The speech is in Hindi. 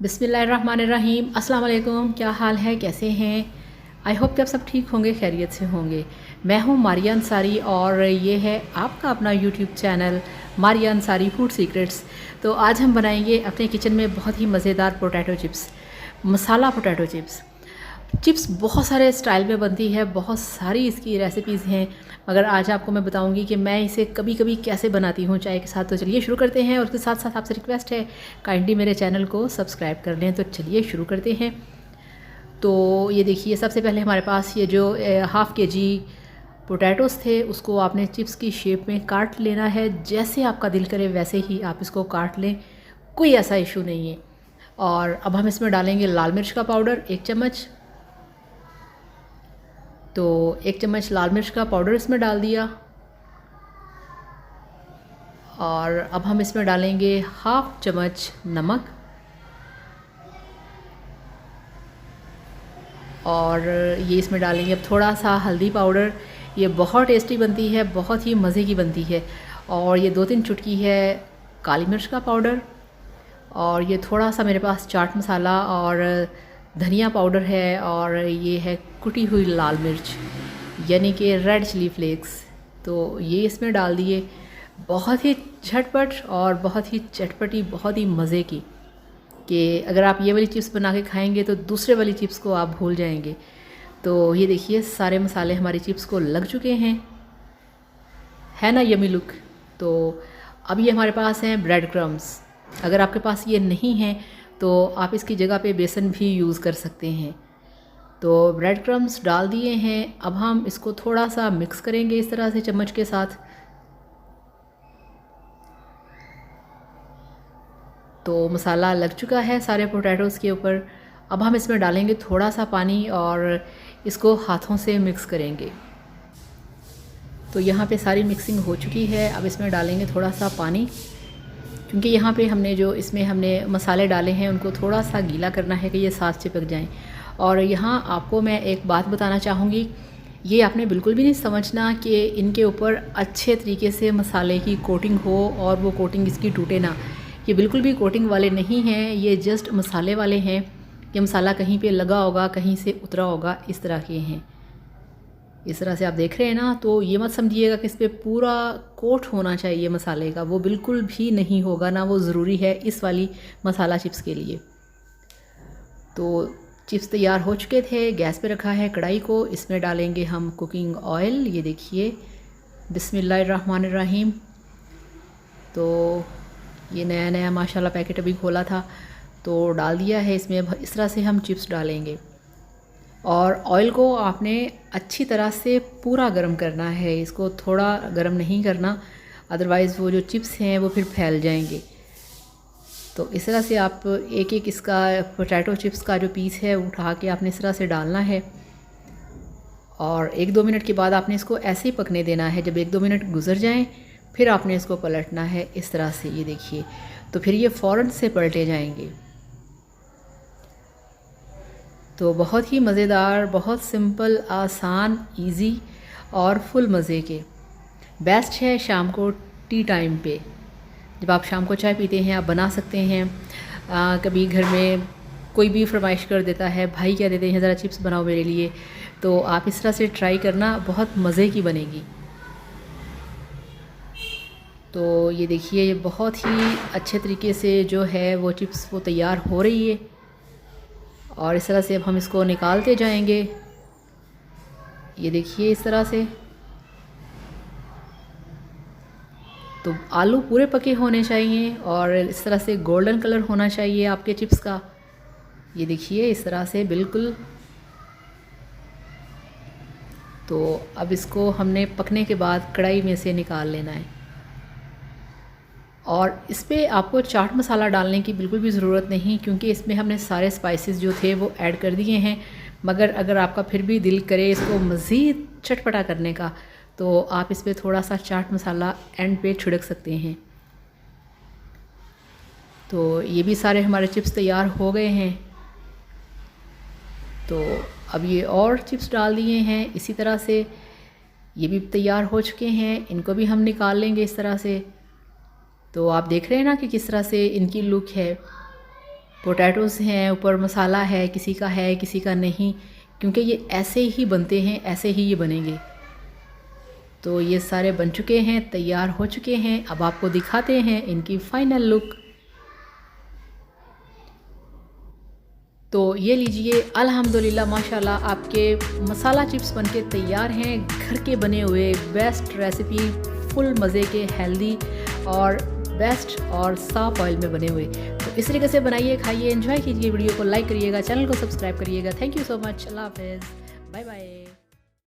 बिस्मिल्लाहिर्रहमानिर्रहीम। अस्सलाम वालेकुम। क्या हाल है, कैसे हैं? आई होप कि आप सब ठीक होंगे, खैरियत से होंगे। मैं हूं मारिया अंसारी और ये है आपका अपना YouTube channel Maria Ansari food secrets. तो आज हम बनाएंगे अपने किचन में बहुत ही मज़ेदार पोटैटो चिप्स, मसाला पोटैटो चिप्स। चिप्स बहुत सारे स्टाइल में बनती है, बहुत सारी इसकी रेसिपीज़ हैं, मगर आज आपको मैं बताऊंगी कि मैं इसे कभी कभी कैसे बनाती हूँ चाय के साथ। तो चलिए शुरू करते हैं। और उसके साथ साथ आपसे रिक्वेस्ट है, काइंडली मेरे चैनल को सब्सक्राइब कर लें। तो चलिए शुरू करते हैं। तो ये देखिए, सबसे पहले हमारे पास ये जो हाफ़ kg पोटैटोज़ थे, उसको आपने चिप्स की शेप में काट लेना है। जैसे आपका दिल करे वैसे ही आप इसको काट लें, कोई ऐसा इशू नहीं है। और अब हम इसमें डालेंगे लाल मिर्च का पाउडर 1 चम्मच। तो 1 चम्मच लाल मिर्च का पाउडर इसमें डाल दिया। और अब हम इसमें डालेंगे हाफ़ चम्मच नमक। और ये इसमें डालेंगे अब थोड़ा सा हल्दी पाउडर। ये बहुत टेस्टी बनती है, बहुत ही मज़े की बनती है। और ये 2-3 चुटकी है काली मिर्च का पाउडर। और ये थोड़ा सा मेरे पास चाट मसाला और धनिया पाउडर है। और ये है कुटी हुई लाल मिर्च, यानी कि रेड चिली फ्लेक्स। तो ये इसमें डाल दिए। बहुत ही झटपट और बहुत ही चटपटी, बहुत ही मज़े की, कि अगर आप ये वाली चिप्स बना के खाएंगे तो दूसरे वाली चिप्स को आप भूल जाएंगे। तो ये देखिए, सारे मसाले हमारी चिप्स को लग चुके हैं, है ना यमी लुक। तो अब ये हमारे पास हैं ब्रेड क्रम्स। अगर आपके पास ये नहीं है तो आप इसकी जगह पे बेसन भी यूज़ कर सकते हैं। तो ब्रेड क्रम्स डाल दिए हैं। अब हम इसको थोड़ा सा मिक्स करेंगे इस तरह से चम्मच के साथ। तो मसाला लग चुका है सारे पोटैटोज़ के ऊपर। अब हम इसमें डालेंगे थोड़ा सा पानी और इसको हाथों से मिक्स करेंगे। तो यहाँ पे सारी मिक्सिंग हो चुकी है। अब इसमें डालेंगे थोड़ा सा पानी, क्योंकि यहाँ पे इसमें हमने मसाले डाले हैं, उनको थोड़ा सा गीला करना है कि ये साथ चिपक जाएं। और यहाँ आपको मैं एक बात बताना चाहूँगी, ये आपने बिल्कुल भी नहीं समझना कि इनके ऊपर अच्छे तरीके से मसाले की कोटिंग हो और वो कोटिंग इसकी टूटे ना। ये बिल्कुल भी कोटिंग वाले नहीं हैं, ये जस्ट मसाले वाले हैं। कि मसाला कहीं पे लगा होगा, कहीं से उतरा होगा, इस तरह के हैं। इस तरह से आप देख रहे हैं ना। तो ये मत समझिएगा कि इस पर पूरा कोट होना चाहिए मसाले का, वो बिल्कुल भी नहीं होगा, ना वो ज़रूरी है इस वाली मसाला चिप्स के लिए। तो चिप्स तैयार हो चुके थे, गैस पे रखा है कढ़ाई को। इसमें डालेंगे हम कुकिंग ऑयल। ये देखिए, बिस्मिल्लाहिर्रहमानिर्रहीम। तो ये नया नया माशाल्लाह पैकेट अभी खोला था, तो डाल दिया है इसमें। अब इस तरह से हम चिप्स डालेंगे। और ऑयल को आपने अच्छी तरह से पूरा गर्म करना है, इसको थोड़ा गर्म नहीं करना, अदरवाइज़ वो जो चिप्स हैं वो फिर फैल जाएंगे। तो इस तरह से आप एक एक इसका पोटैटो चिप्स का जो पीस है उठा के आपने इस तरह से डालना है। और 1-2 मिनट के बाद आपने इसको ऐसे ही पकने देना है। जब 1-2 मिनट गुजर जाएं फिर आपने इसको पलटना है इस तरह से। ये देखिए, तो फिर ये फ़ौरन से पलटे जाएंगे। तो बहुत ही मज़ेदार, बहुत सिंपल, आसान, इजी और फुल मज़े के। बेस्ट है शाम को टी टाइम पे, जब आप शाम को चाय पीते हैं आप बना सकते हैं। कभी घर में कोई भी फरमाइश कर देता है, भाई क्या देते हैं ज़रा चिप्स बनाओ मेरे लिए, तो आप इस तरह से ट्राई करना, बहुत मज़े की बनेगी। तो ये देखिए, ये बहुत ही अच्छे तरीके से जो है वो चिप्स वो तैयार हो रही है। और इस तरह से अब हम इसको निकालते जाएंगे। ये देखिए इस तरह से। तो आलू पूरे पके होने चाहिए और इस तरह से गोल्डन कलर होना चाहिए आपके चिप्स का। ये देखिए इस तरह से बिल्कुल। तो अब इसको हमने पकने के बाद कढ़ाई में से निकाल लेना है। और इस पर आपको चाट मसाला डालने की बिल्कुल भी ज़रूरत नहीं, क्योंकि इसमें हमने सारे स्पाइसेस जो थे वो ऐड कर दिए हैं। मगर अगर आपका फिर भी दिल करे इसको मज़ीद चटपटा करने का, तो आप इस पर थोड़ा सा चाट मसाला एंड पे छिड़क सकते हैं। तो ये भी सारे हमारे चिप्स तैयार हो गए हैं। तो अब ये और चिप्स डाल दिए हैं इसी तरह से, ये भी तैयार हो चुके हैं। इनको भी हम निकाल लेंगे इस तरह से। तो आप देख रहे हैं ना कि किस तरह से इनकी लुक है। पोटैटोज़ हैं, ऊपर मसाला है, किसी का है किसी का नहीं, क्योंकि ये ऐसे ही बनते हैं, ऐसे ही ये बनेंगे। तो ये सारे बन चुके हैं, तैयार हो चुके हैं। अब आपको दिखाते हैं इनकी फ़ाइनल लुक। तो ये लीजिए, अल्हम्दुलिल्लाह माशाल्लाह आपके मसाला चिप्स बनके तैयार हैं। घर के बने हुए बेस्ट रेसिपी, फुल मज़े के, हेल्दी और बेस्ट और साफ ऑयल में बने हुए। तो इस तरीके से बनाइए, खाइए, एंजॉय कीजिए। वीडियो को लाइक करिएगा, चैनल को सब्सक्राइब करिएगा। Thank you so much. अल्लाह हाफ़िज़, बाय बाय।